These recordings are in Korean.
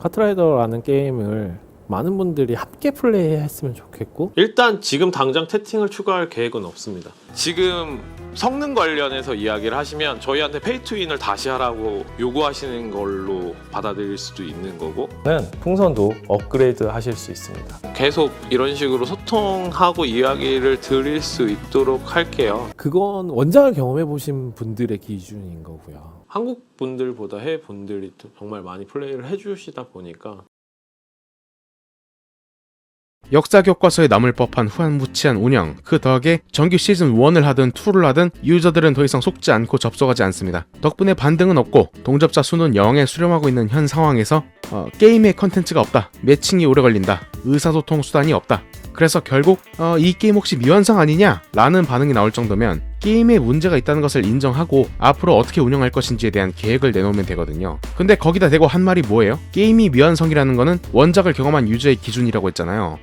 카트라이더라는 게임을 많은 분들이 함께 플레이했으면 좋겠고, 일단 지금 당장 채팅을 추가할 계획은 없습니다. 지금 성능 관련해서 이야기를 하시면 저희한테 페이투윈을 다시 하라고 요구하시는 걸로 받아들일 수도 있는 거고, 풍선도 업그레이드 하실 수 있습니다. 계속 이런 식으로 소통하고 이야기를 드릴 수 있도록 할게요. 그건 원작을 경험해 보신 분들의 기준인 거고요. 한국 분들보다 해외 분들이 정말 많이 플레이를 해주시다 보니까 역사 교과서에 남을 법한 후한무치한 운영, 그 덕에 정규 시즌 1을 하든 2를 하든 유저들은 더 이상 속지 않고 접속하지 않습니다. 덕분에 반등은 없고 동접자 수는 0에 수렴하고 있는 현 상황에서 게임에 컨텐츠가 없다, 매칭이 오래 걸린다, 의사소통 수단이 없다, 그래서 결국 이 게임 혹시 미완성 아니냐? 라는 반응이 나올 정도면 게임에 문제가 있다는 것을 인정하고 앞으로 어떻게 운영할 것인지에 대한 계획을 내놓으면 되거든요. 근데 거기다 대고 한 말이 뭐예요? 게임이 미완성이라는 거는 원작을 경험한 유저의 기준이라고 했잖아요.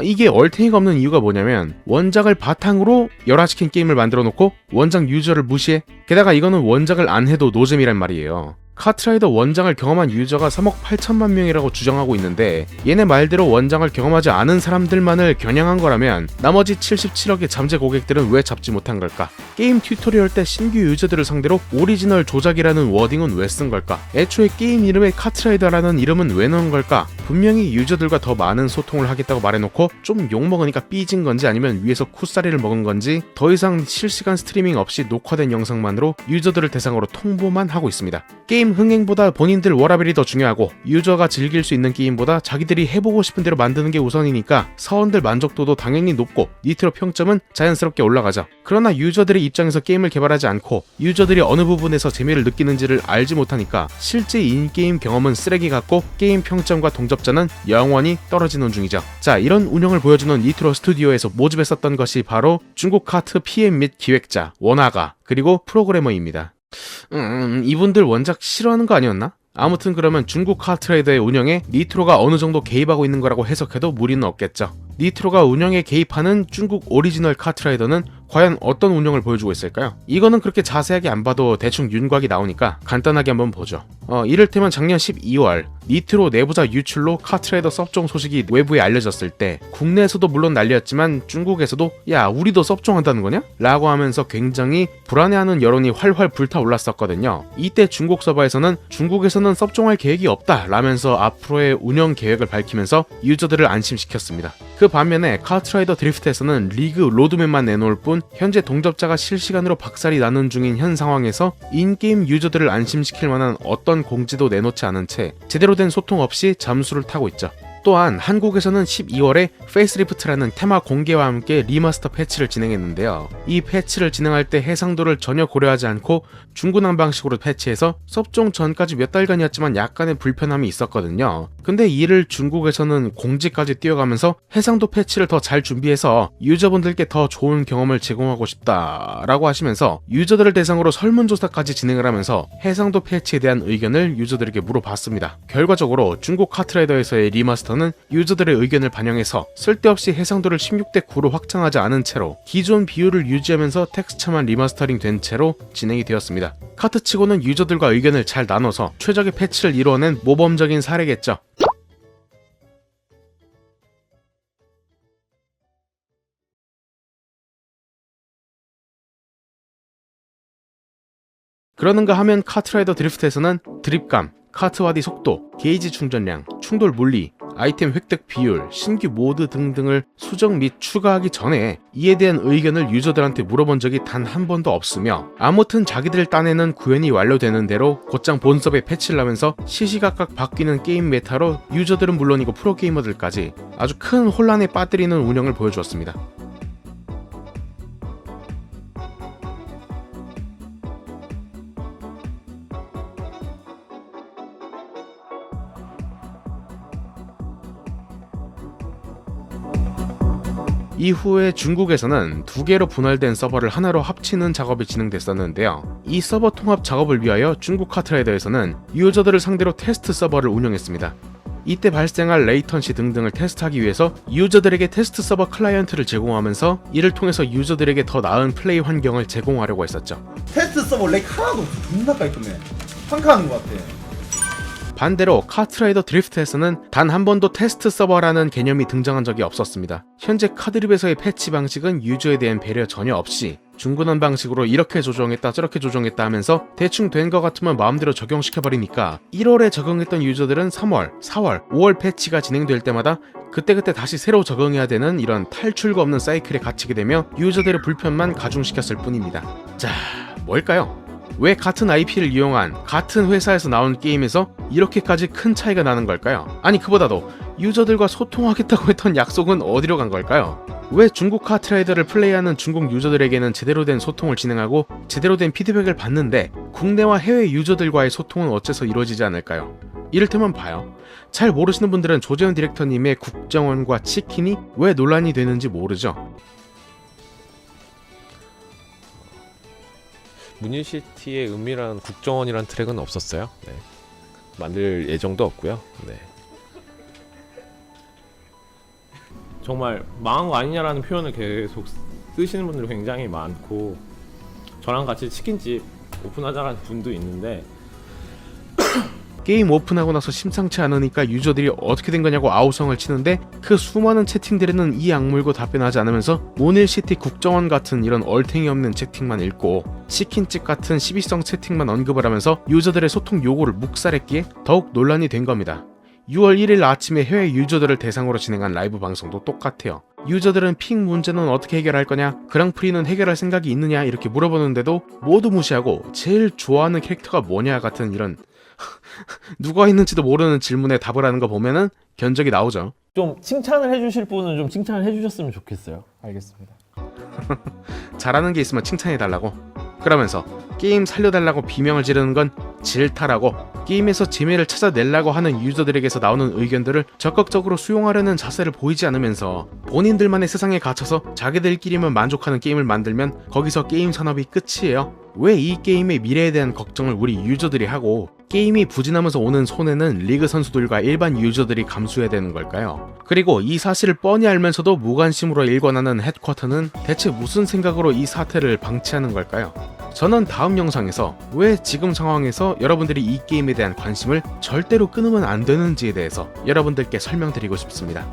이게 얼탱이가 없는 이유가 뭐냐면 원작을 바탕으로 열화시킨 게임을 만들어 놓고 원작 유저를 무시해? 게다가 이거는 원작을 안 해도 노잼이란 말이에요. 카트라이더 원작을 경험한 유저가 3억 8천만 명이라고 주장하고 있는데 얘네 말대로 원작을 경험하지 않은 사람들만을 겨냥한 거라면 나머지 77억의 잠재 고객들은 왜 잡지 못한 걸까? 게임 튜토리얼 때 신규 유저들을 상대로 오리지널 조작이라는 워딩은 왜 쓴 걸까? 애초에 게임 이름에 카트라이더라는 이름은 왜 넣은 걸까? 분명히 유저들과 더 많은 소통을 하겠다고 말해놓고 좀 욕먹으니까 삐진 건지 아니면 위에서 쿠사리를 먹은 건지 더 이상 실시간 스트리밍 없이 녹화된 영상만으로 유저들을 대상으로 통보만 하고 있습니다. 게임 흥행보다 본인들 워라밸이 더 중요하고 유저가 즐길 수 있는 게임보다 자기들이 해보고 싶은 대로 만드는 게 우선이니까 사원들 만족도도 당연히 높고 니트로 평점은 자연스럽게 올라가죠. 그러나 유저들의 입장에서 게임을 개발하지 않고 유저들이 어느 부분에서 재미를 느끼는지를 알지 못하니까 실제 인게임 경험은 쓰레기 같고 게임 평점과 동접자는 영원히 떨어지는 중이죠. 자, 이런 운영을 보여주는 니트로 스튜디오에서 모집했었던 것이 바로 중국 카트 PM 및 기획자 원아가 그리고 프로그래머입니다. 이분들 원작 싫어하는 거 아니었나? 아무튼 그러면 중국 카트라이더의 운영에 니트로가 어느 정도 개입하고 있는 거라고 해석해도 무리는 없겠죠. 니트로가 운영에 개입하는 중국 오리지널 카트라이더는 과연 어떤 운영을 보여주고 있을까요? 이거는 그렇게 자세하게 안 봐도 대충 윤곽이 나오니까 간단하게 한번 보죠. 이를테면 작년 12월 니트로 내부자 유출로 카트라이더 섭종 소식이 외부에 알려졌을 때 국내에서도 물론 난리였지만 중국에서도 야 우리도 섭종한다는 거냐? 라고 하면서 굉장히 불안해하는 여론이 활활 불타올랐었거든요. 이때 중국 서버에서는 중국에서는 섭종할 계획이 없다 라면서 앞으로의 운영 계획을 밝히면서 유저들을 안심시켰습니다. 그 반면에 카트라이더 드리프트에서는 리그 로드맵만 내놓을 뿐 현재 동접자가 실시간으로 박살이 나는 중인 현 상황에서 인게임 유저들을 안심시킬 만한 어떤 공지도 내놓지 않은 채 제대로 된 소통 없이 잠수를 타고 있죠. 또한 한국에서는 12월에 페이스리프트라는 테마 공개와 함께 리마스터 패치를 진행했는데요. 이 패치를 진행할 때 해상도를 전혀 고려하지 않고 중구난 방식으로 패치해서 섭종 전까지 몇 달간이었지만 약간의 불편함이 있었거든요. 근데 이를 중국에서는 공지까지 띄워가면서 해상도 패치를 더 잘 준비해서 유저분들께 더 좋은 경험을 제공하고 싶다라고 하시면서 유저들을 대상으로 설문조사까지 진행을 하면서 해상도 패치에 대한 의견을 유저들에게 물어봤습니다. 결과적으로 중국 카트라이더에서의 리마스터는 유저들의 의견을 반영해서 쓸데없이 해상도를 16대 9로 확장하지 않은 채로 기존 비율을 유지하면서 텍스처만 리마스터링 된 채로 진행이 되었습니다. 카트치고는 유저들과 의견을 잘 나눠서 최적의 패치를 이루어낸 모범적인 사례겠죠. 그러는가 하면 카트라이더 드리프트에서는 드립감, 카트와디 속도, 게이지 충전량, 충돌 물리, 아이템 획득 비율, 신규 모드 등등을 수정 및 추가하기 전에 이에 대한 의견을 유저들한테 물어본 적이 단 한 번도 없으며 아무튼 자기들 딴에는 구현이 완료되는 대로 곧장 본섭에 패치를 하면서 시시각각 바뀌는 게임 메타로 유저들은 물론이고 프로게이머들까지 아주 큰 혼란에 빠뜨리는 운영을 보여주었습니다. 이후에 중국에서는 두 개로 분할된 서버를 하나로 합치는 작업이 진행됐었는데요. 이 서버 통합 작업을 위하여 중국 카트라이더에서는 유저들을 상대로 테스트 서버를 운영했습니다. 이때 발생할 레이턴시 등등을 테스트하기 위해서 유저들에게 테스트 서버 클라이언트를 제공하면서 이를 통해서 유저들에게 더 나은 플레이 환경을 제공하려고 했었죠. 테스트 서버 렉 하나도 없어. 존나 깔끔해. 판카하는 것 같아. 반대로 카트라이더 드리프트에서는 단 한 번도 테스트 서버라는 개념이 등장한 적이 없었습니다. 현재 카드립에서의 패치 방식은 유저에 대한 배려 전혀 없이 중구난 방식으로 이렇게 조정했다 저렇게 조정했다 하면서 대충 된 것 같으면 마음대로 적용시켜버리니까 1월에 적용했던 유저들은 3월, 4월, 5월 패치가 진행될 때마다 그때그때 다시 새로 적용해야 되는 이런 탈출과 없는 사이클에 갇히게 되며 유저들의 불편만 가중시켰을 뿐입니다. 자, 뭘까요? 왜 같은 IP를 이용한 같은 회사에서 나온 게임에서 이렇게까지 큰 차이가 나는 걸까요? 아니 그보다도 유저들과 소통하겠다고 했던 약속은 어디로 간 걸까요? 왜 중국 카트라이더를 플레이하는 중국 유저들에게는 제대로 된 소통을 진행하고 제대로 된 피드백을 받는데 국내와 해외 유저들과의 소통은 어째서 이루어지지 않을까요? 이를테면 봐요. 잘 모르시는 분들은 조재현 디렉터님의 국정원과 치킨이 왜 논란이 되는지 모르죠? 문일시티의 은밀한 국정원이라는 트랙은 없었어요. 네. 만들 예정도 없고요. 네. 정말 망한 거 아니냐라는 표현을 계속 쓰시는 분들이 굉장히 많고 저랑 같이 치킨집 오픈하자는 분도 있는데 게임 오픈하고 나서 심상치 않으니까 유저들이 어떻게 된 거냐고 아우성을 치는데 그 수많은 채팅들에는 이 악물고 답변하지 않으면서 모닐시티 국정원 같은 이런 얼탱이 없는 채팅만 읽고 치킨집 같은 시비성 채팅만 언급을 하면서 유저들의 소통 요구를 묵살했기에 더욱 논란이 된 겁니다. 6월 1일 아침에 해외 유저들을 대상으로 진행한 라이브 방송도 똑같아요. 유저들은 핑 문제는 어떻게 해결할 거냐, 그랑프리는 해결할 생각이 있느냐 이렇게 물어보는데도 모두 무시하고 제일 좋아하는 캐릭터가 뭐냐 같은 이런 누가 있는지도 모르는 질문에 답을 하는 거 보면은 견적이 나오죠. 좀 칭찬을 해주실 분은 좀 칭찬을 해주셨으면 좋겠어요. 알겠습니다. 잘하는 게 있으면 칭찬해달라고. 그러면서 게임 살려달라고 비명을 지르는 건 질타라고. 게임에서 재미를 찾아내려고 하는 유저들에게서 나오는 의견들을 적극적으로 수용하려는 자세를 보이지 않으면서 본인들만의 세상에 갇혀서 자기들끼리만 만족하는 게임을 만들면 거기서 게임 산업이 끝이에요. 왜 이 게임의 미래에 대한 걱정을 우리 유저들이 하고 게임이 부진하면서 오는 손해는 리그 선수들과 일반 유저들이 감수해야 되는 걸까요? 그리고 이 사실을 뻔히 알면서도 무관심으로 일관하는 헤드쿼터는 대체 무슨 생각으로 이 사태를 방치하는 걸까요? 저는 다음 영상에서 왜 지금 상황에서 여러분들이 이 게임에 대한 관심을 절대로 끊으면 안 되는지에 대해서 여러분들께 설명드리고 싶습니다.